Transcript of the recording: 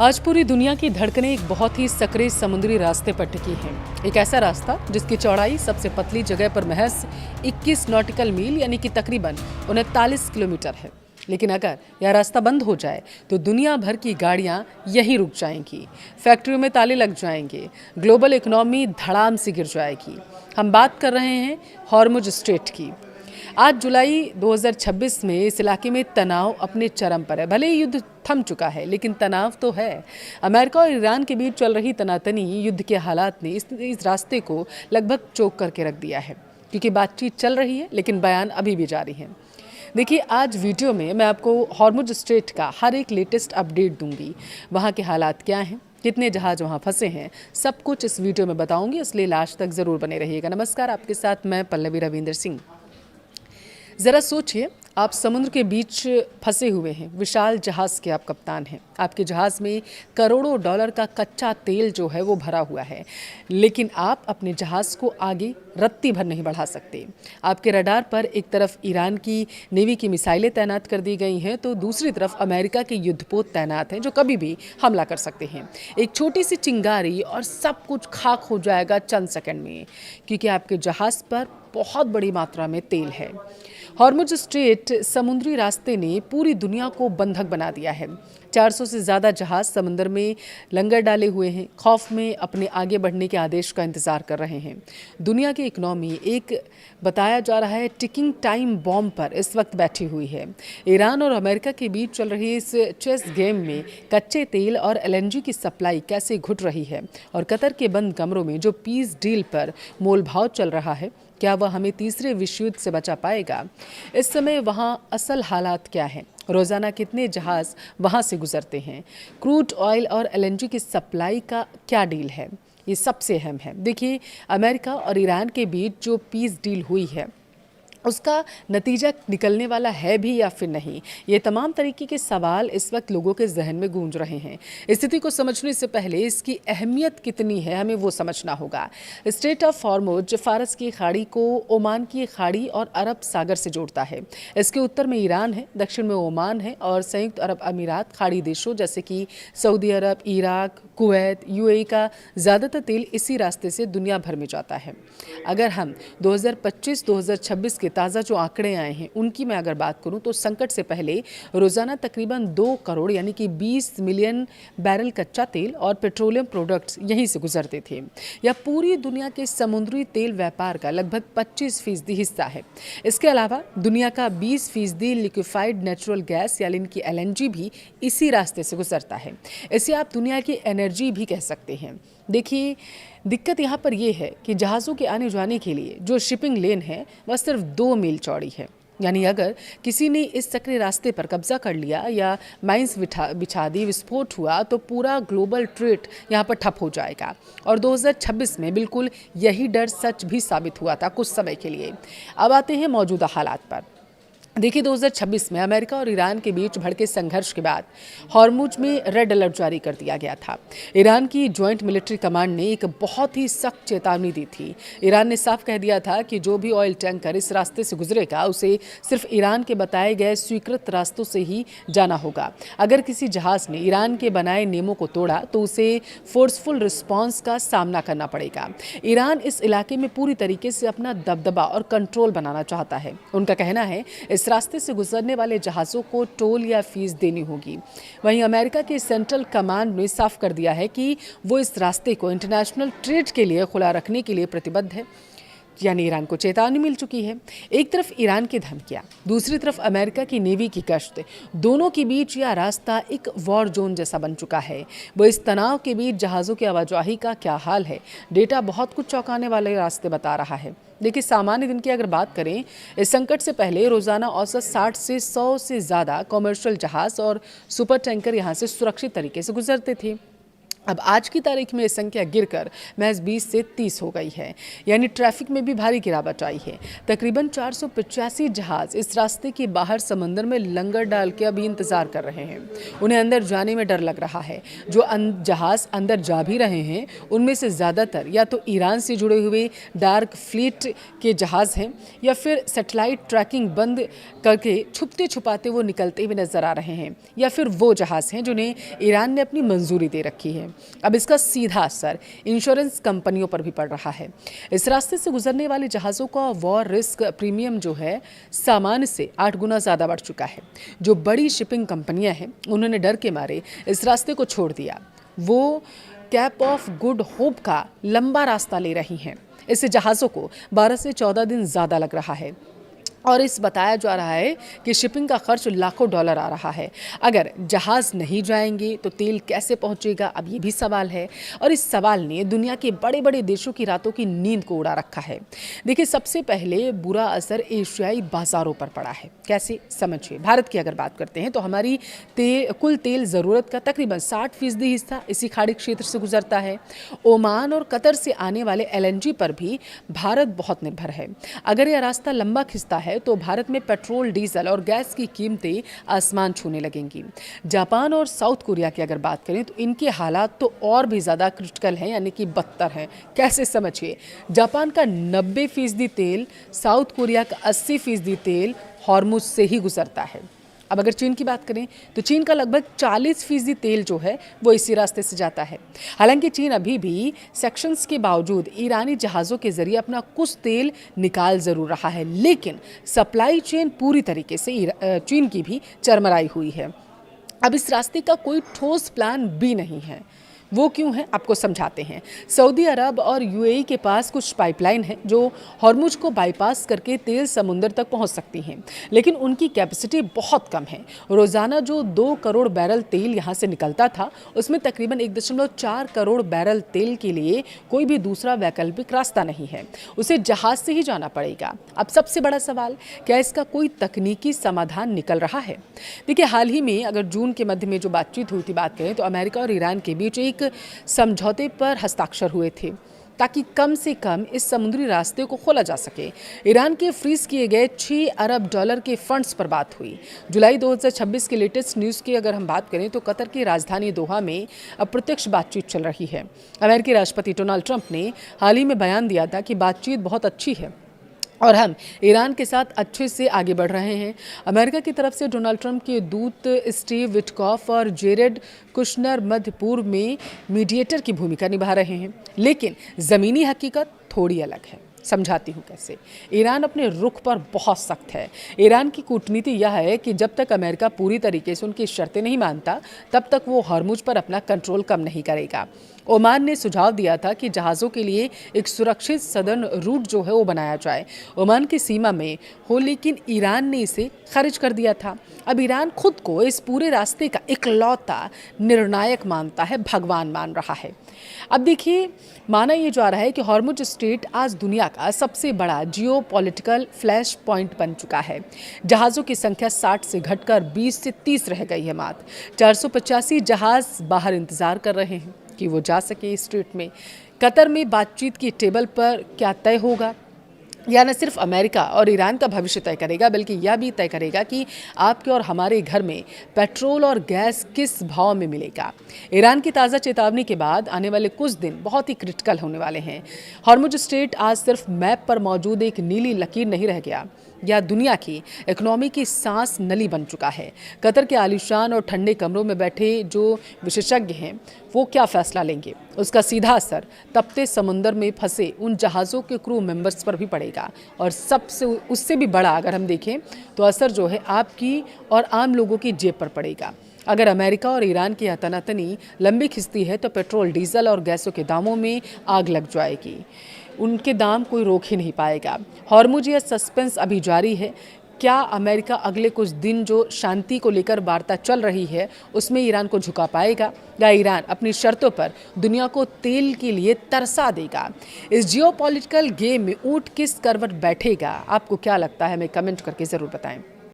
आज पूरी दुनिया की धड़कनें एक बहुत ही सक्रिय समुद्री रास्ते पर टिकी हैं। एक ऐसा रास्ता जिसकी चौड़ाई सबसे पतली जगह पर महज 21 नॉटिकल मील यानी कि तकरीबन 39 किलोमीटर है। लेकिन अगर यह रास्ता बंद हो जाए तो दुनिया भर की गाड़ियां यहीं रुक जाएंगी, फैक्ट्रियों में ताले लग जाएंगे, ग्लोबल इकोनॉमी धड़ाम से गिर जाएगी। हम बात कर रहे हैं हॉर्मुज स्ट्रेट की। आज जुलाई 2026 में इस इलाके में तनाव अपने चरम पर है। भले ही युद्ध थम चुका है लेकिन तनाव तो है। अमेरिका और ईरान के बीच चल रही तनातनी युद्ध के हालात ने इस रास्ते को लगभग चोक करके रख दिया है, क्योंकि बातचीत चल रही है लेकिन बयान अभी भी जारी हैं। देखिए, आज वीडियो में मैं आपको हॉर्मुज स्ट्रेट का हर एक लेटेस्ट अपडेट दूंगी। वहाँ के हालात क्या हैं, कितने जहाज वहाँ फंसे हैं, सब कुछ इस वीडियो में बताऊंगी, इसलिए लास्ट तक ज़रूर बने रहिएगा। नमस्कार, आपके साथ मैं पल्लवी रविंदर सिंह। ज़रा सोचिए, आप समुद्र के बीच फंसे हुए हैं, विशाल जहाज़ के आप कप्तान हैं। आपके जहाज़ में करोड़ों डॉलर का कच्चा तेल जो है वो भरा हुआ है, लेकिन आप अपने जहाज़ को आगे रत्ती भर नहीं बढ़ा सकते। आपके रडार पर एक तरफ ईरान की नेवी की मिसाइलें तैनात कर दी गई हैं, तो दूसरी तरफ अमेरिका के युद्धपोत तैनात हैं जो कभी भी हमला कर सकते हैं। एक छोटी सी चिंगारी और सब कुछ खाक हो जाएगा चंद सेकंड में, क्योंकि आपके जहाज़ पर बहुत बड़ी मात्रा में तेल है। हॉर्मुज स्ट्रेट समुद्री रास्ते ने पूरी दुनिया को बंधक बना दिया है। 400 से ज़्यादा जहाज समंदर में लंगर डाले हुए हैं, खौफ में अपने आगे बढ़ने के आदेश का इंतज़ार कर रहे हैं। दुनिया की इकोनॉमी एक बताया जा रहा है टिकिंग टाइम बॉम्ब पर इस वक्त बैठी हुई है। ईरान और अमेरिका के बीच चल रही इस चेस गेम में कच्चे तेल और एलएनजी की सप्लाई कैसे घुट रही है, और कतर के बंद कमरों में जो पीस डील पर मोलभाव चल रहा है, क्या वह हमें तीसरे विश्व युद्ध से बचा पाएगा? इस समय वहाँ असल हालात क्या हैं? रोज़ाना कितने जहाज़ वहाँ से गुजरते हैं? क्रूड ऑयल और एलएनजी की सप्लाई का क्या डील है? ये सबसे अहम है। देखिए, अमेरिका और ईरान के बीच जो पीस डील हुई है उसका नतीजा निकलने वाला है भी या फिर नहीं, ये तमाम तरीके के सवाल इस वक्त लोगों के जहन में गूंज रहे हैं। स्थिति को समझने से पहले इसकी अहमियत कितनी है हमें वो समझना होगा। स्ट्रेट ऑफ हॉर्मुज फारस की खाड़ी को ओमान की खाड़ी और अरब सागर से जोड़ता है। इसके उत्तर में ईरान है, दक्षिण में ओमान है और संयुक्त अरब अमीरात। खाड़ी देशों जैसे कि सऊदी अरब, इराक, कुवैत, यूएई का ज़्यादातर तेल इसी रास्ते से दुनिया भर में जाता है। अगर हम 2025-2026 के ताज़ा जो आंकड़े आए हैं उनकी मैं अगर बात करूं तो संकट से पहले रोज़ाना तकरीबन 2 करोड़ यानी कि 20 मिलियन बैरल कच्चा तेल और पेट्रोलियम प्रोडक्ट्स यहीं से गुजरते थे। यह पूरी दुनिया के समुद्री तेल व्यापार का लगभग 25% हिस्सा है। इसके अलावा दुनिया का 20% लिक्विफाइड नेचुरल गैस यानी कि एलएनजी भी इसी रास्ते से गुजरता है। इसे आप दुनिया की एनर्जी भी कह सकते हैं। देखिए, दिक्कत यहाँ पर यह है कि जहाज़ों के आने जाने के लिए जो शिपिंग लेन है वह सिर्फ 2 मील चौड़ी है। यानी अगर किसी ने इस सक्रिय रास्ते पर कब्जा कर लिया या माइंस बिछा दी, विस्फोट हुआ, तो पूरा ग्लोबल ट्रेड यहाँ पर ठप हो जाएगा। और 2026 में बिल्कुल यही डर सच भी साबित हुआ था कुछ समय के लिए। अब आते हैं मौजूदा हालात पर। देखिए, 2026 में अमेरिका और ईरान के बीच भड़के संघर्ष के बाद हॉर्मुज में रेड अलर्ट जारी कर दिया गया था। ईरान की जॉइंट मिलिट्री कमांड ने एक बहुत ही सख्त चेतावनी दी थी। ईरान ने साफ कह दिया था कि जो भी ऑयल टैंकर इस रास्ते से गुजरेगा उसे सिर्फ ईरान के बताए गए स्वीकृत रास्तों से ही जाना होगा। अगर किसी जहाज़ ने ईरान के बनाए नियमों को तोड़ा तो उसे फोर्सफुल रिस्पॉन्स का सामना करना पड़ेगा। ईरान इस इलाके में पूरी तरीके से अपना दबदबा और कंट्रोल बनाना चाहता है। उनका कहना है इस रास्ते से गुजरने वाले जहाज़ों को टोल या फीस देनी होगी। वहीं अमेरिका के सेंट्रल कमांड ने साफ कर दिया है कि वो इस रास्ते को इंटरनेशनल ट्रेड के लिए खुला रखने के लिए प्रतिबद्ध है। यानी ईरान को चेतावनी मिल चुकी है। एक तरफ ईरान की धमकियां, दूसरी तरफ अमेरिका की नेवी की गश्त, दोनों के बीच यह रास्ता एक वॉर जोन जैसा बन चुका है। वो इस तनाव के बीच जहाज़ों की आवाजाही का क्या हाल है? डेटा बहुत कुछ चौंकाने वाले रास्ते बता रहा है। देखिए, सामान्य दिन की अगर बात करें, इस संकट से पहले रोज़ाना औसत 60 से 100 से ज़्यादा कॉमर्शियल जहाज़ और सुपर टैंकर यहाँ से सुरक्षित तरीके से गुजरते थे। अब आज की तारीख में ये संख्या गिरकर महज 20 से 30 हो गई है, यानी ट्रैफिक में भी भारी गिरावट आई है। तकरीबन 485 जहाज इस रास्ते के बाहर समंदर में लंगर डाल के अभी इंतजार कर रहे हैं। उन्हें अंदर जाने में डर लग रहा है। जो जहाज अंदर जा भी रहे हैं उनमें से ज़्यादातर या तो ईरान से जुड़े हुए डार्क फ्लीट के जहाज हैं या फिर सैटेलाइट ट्रैकिंग बंद करके छुपते छुपाते वो निकलते हुए नजर आ रहे हैं, या फिर वो जहाज हैं जिन्हें ईरान ने अपनी मंजूरी दे रखी है। अब इसका सीधा असर इंश्योरेंस कंपनियों पर भी पड़ रहा है। इस रास्ते से गुजरने वाले जहाज़ों का वॉर रिस्क प्रीमियम जो है सामान्य से 8 गुना ज़्यादा बढ़ चुका है। जो बड़ी शिपिंग कंपनियां हैं उन्होंने डर के मारे इस रास्ते को छोड़ दिया। वो कैप ऑफ गुड होप का लंबा रास्ता ले रही हैं। इससे जहाज़ों को 12 से 14 दिन ज़्यादा लग रहा है और इस बताया जा रहा है कि शिपिंग का खर्च लाखों डॉलर आ रहा है। अगर जहाज़ नहीं जाएंगे तो तेल कैसे पहुंचेगा, अब ये भी सवाल है। और इस सवाल ने दुनिया के बड़े बड़े देशों की रातों की नींद को उड़ा रखा है। देखिए, सबसे पहले बुरा असर एशियाई बाजारों पर पड़ा है। कैसे, समझिए। भारत की अगर बात करते हैं तो हमारी कुल तेल ज़रूरत का तकरीबन 60% हिस्सा इसी खाड़ी क्षेत्र से गुजरता है। ओमान और कतर से आने वाले LNG पर भी भारत बहुत निर्भर है। अगर यह रास्ता लंबा खिंचता है तो भारत में पेट्रोल, डीजल और गैस की कीमतें आसमान छूने लगेंगी। जापान और साउथ कोरिया की अगर बात करें तो इनके हालात तो और भी ज़्यादा क्रिटिकल हैं, यानी कि बदतर हैं। कैसे, समझिए। जापान का 90% तेल, साउथ कोरिया का 80% तेल हॉर्मुज से ही गुजरता है। अब अगर चीन की बात करें तो चीन का लगभग 40% तेल जो है वो इसी रास्ते से जाता है। हालांकि चीन अभी भी सेक्शंस के बावजूद ईरानी जहाज़ों के जरिए अपना कुछ तेल निकाल ज़रूर रहा है, लेकिन सप्लाई चेन पूरी तरीके से चीन की भी चरमराई हुई है। अब इस रास्ते का कोई ठोस प्लान भी नहीं है। वो क्यों है, आपको समझाते हैं। सऊदी अरब और UAE के पास कुछ पाइपलाइन है जो हॉर्मुज को बाईपास करके तेल समुंदर तक पहुंच सकती हैं, लेकिन उनकी कैपेसिटी बहुत कम है। रोज़ाना जो 2 करोड़ बैरल तेल यहां से निकलता था उसमें तकरीबन 1.4 करोड़ बैरल तेल के लिए कोई भी दूसरा वैकल्पिक रास्ता नहीं है। उसे जहाज से ही जाना पड़ेगा। अब सबसे बड़ा सवाल, क्या इसका कोई तकनीकी समाधान निकल रहा है? देखिए, हाल ही में अगर जून के मध्य में जो बातचीत हुई थी, बात करें तो अमेरिका और ईरान के बीच एक समझौते पर हस्ताक्षर हुए थे ताकि कम से कम इस समुद्री रास्ते को खोला जा सके। ईरान के फ्रीज किए गए 6 अरब डॉलर के फंड्स पर बात हुई। जुलाई 2026 के लेटेस्ट न्यूज़ की अगर हम बात करें तो कतर की राजधानी दोहा में अप्रत्यक्ष बातचीत चल रही है। अमेरिकी राष्ट्रपति डोनाल्ड ट्रंप ने हाल ही में बयान दिया था कि बातचीत बहुत अच्छी है और हम ईरान के साथ अच्छे से आगे बढ़ रहे हैं। अमेरिका की तरफ से डोनाल्ड ट्रंप के दूत स्टीव विटकॉफ और जेरेड कुशनर मध्य पूर्व में मीडिएटर की भूमिका निभा रहे हैं, लेकिन ज़मीनी हकीकत थोड़ी अलग है। समझाती हूँ कैसे। ईरान अपने रुख पर बहुत सख्त है। ईरान की कूटनीति यह है कि जब तक अमेरिका पूरी तरीके से उनकी शर्तें नहीं मानता तब तक वो हॉर्मुज पर अपना कंट्रोल कम नहीं करेगा। ओमान ने सुझाव दिया था कि जहाज़ों के लिए एक सुरक्षित सदर्न रूट जो है वो बनाया जाए। ओमान की सीमा में हो, लेकिन ईरान ने इसे खारिज कर दिया था। अब ईरान खुद को इस पूरे रास्ते का इकलौता निर्णायक मानता है, भगवान मान रहा है। अब देखिए, माना ये जा रहा है कि हॉर्मुज स्ट्रेट आज दुनिया का सबसे बड़ा जियोपॉलिटिकल फ्लैश पॉइंट बन चुका है। जहाज़ों की संख्या 60 से घटकर 20 से 30 रह गई है। मात्र 485 जहाज़ बाहर इंतजार कर रहे हैं कि वो जा सके इस स्ट्रेट में। कतर में बातचीत की टेबल पर क्या तय होगा, यह न सिर्फ अमेरिका और ईरान का भविष्य तय करेगा बल्कि यह भी तय करेगा कि आपके और हमारे घर में पेट्रोल और गैस किस भाव में मिलेगा। ईरान की ताज़ा चेतावनी के बाद आने वाले कुछ दिन बहुत ही क्रिटिकल होने वाले हैं। हॉर्मुज स्ट्रेट आज सिर्फ मैप पर मौजूद एक नीली लकीर नहीं रह गया, यह दुनिया की इकोनॉमी की सांस नली बन चुका है। कतर के आलीशान और ठंडे कमरों में बैठे जो विशेषज्ञ हैं वो क्या फैसला लेंगे, उसका सीधा असर तपते समुंदर में फंसे उन जहाज़ों के क्रू मेंबर्स पर भी पड़ेगा। और सबसे उससे भी बड़ा अगर हम देखें तो असर जो है आपकी और आम लोगों की जेब पर पड़ेगा। अगर अमेरिका और ईरान की तनातनी लंबी खिंचती है तो पेट्रोल, डीजल और गैसों के दामों में आग लग जाएगी। उनके दाम कोई रोक ही नहीं पाएगा। हॉर्मुज या सस्पेंस अभी जारी है। क्या अमेरिका अगले कुछ दिन जो शांति को लेकर वार्ता चल रही है उसमें ईरान को झुका पाएगा, या ईरान अपनी शर्तों पर दुनिया को तेल के लिए तरसा देगा? इस जियोपॉलिटिकल गेम में ऊंट किस करवट बैठेगा, आपको क्या लगता है? हमें कमेंट करके ज़रूर बताएं।